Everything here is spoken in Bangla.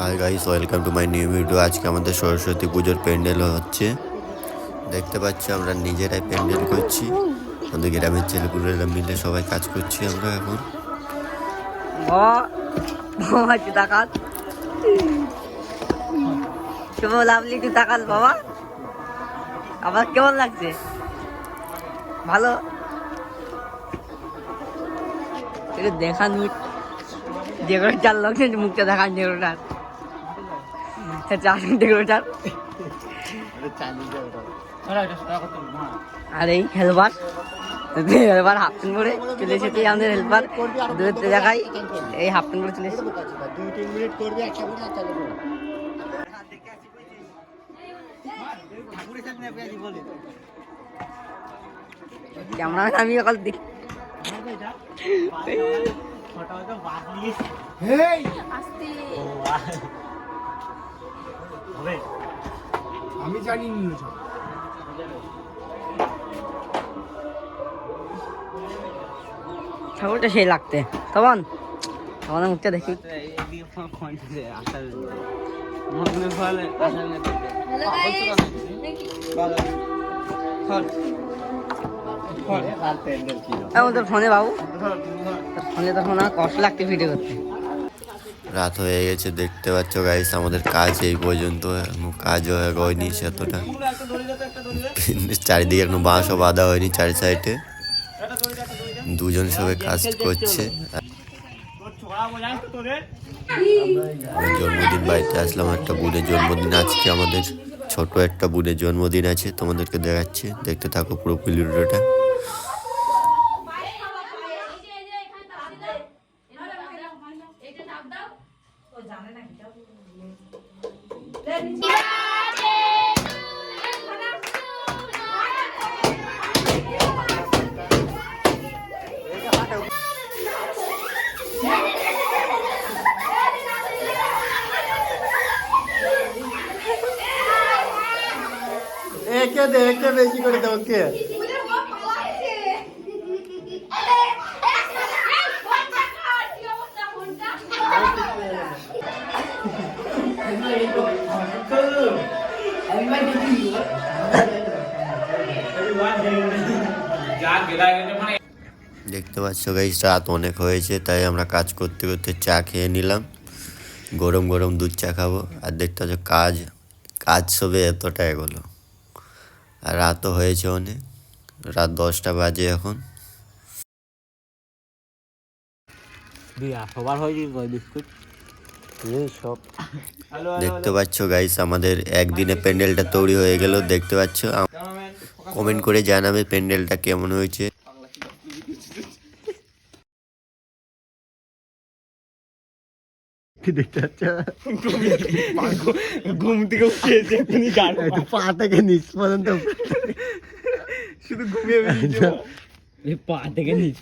Hi guys, welcome to my new video. আজকে আমাদের সরস্বতী পুজোর প্যান্ডেল হচ্ছে। দেখতে পাচ্ছি আমরা নিজেরাই প্যান্ডেল করছি। আমাদের গ্রামের ছেলেপুলেরা মিলে সবাই কাজ করছি আমরা এখন। শুভ লাভলি একটু তাকাল বাবা, আবার কেমন লাগছে? ভালো একটু দেখান যেগুলো চার লাগছে মুখটা দেখান যেগুলোটার ডেকোরেটার। আর এই হেল্পার হাফ প্যান্ট পরে চলে এসেছি। আমাদের হেল্পার দূরত্ব দেখাই, এই হাফ প্যান্ট পরে চলে এসেছি। ক্যামেরা আমি এখন দেখি আমি জানি ঠাকুরটা সেই লাগতে তখন আমাদের মুখটা দেখি। তোর ফোনে বাবু, ফোনে তখন আর কষ্ট লাগতে ভিডিও করতে। রাত হয়ে গেছে, দেখতে পাচ্ছ গাইস। আমাদের কাজ এই পর্যন্ত, কাজও হয়নি সেতটা। চারিদিকে এখনো বাঁশও বাঁধা হয়নি, চারি সাইডে দুজন সবাই কাজ করছে। জন্মদিন বাড়িতে আসলাম, একটা বোনের জন্মদিন আজকে। আমাদের ছোট একটা বোনের জন্মদিন আছে, তোমাদেরকে দেখাচ্ছি, দেখতে থাকো পুরো ভিডিওটা। একে দে, একে বেশি করে দাও কে। দেখতে পাচ্ছ গাইস, রাত অনেক হয়েছে, তাই আমরা কাজ করতে করতে চা খেয়ে নিলাম। গরম গরম দুধ চা খাবো। আর দেখতে পাচ্ছ কাজ সবে এতটা এগোলো। আর রাতও হয়েছে অনেক, রাত 10টা বাজে এখন। দেখতে পাচ্ছ গাইস, আমাদের একদিনে প্যান্ডেলটা তৈরি হয়ে গেল। দেখতে পাচ্ছ, কমেন্ট করে জানাবে প্যান্ডেলটা কেমন হয়েছে। দেখতে পাচ্ছ ঘুম থেকে উঠেছে, পা থেকে নিচ পর্যন্ত শুধু ঘুমিয়ে পা থেকে নিচ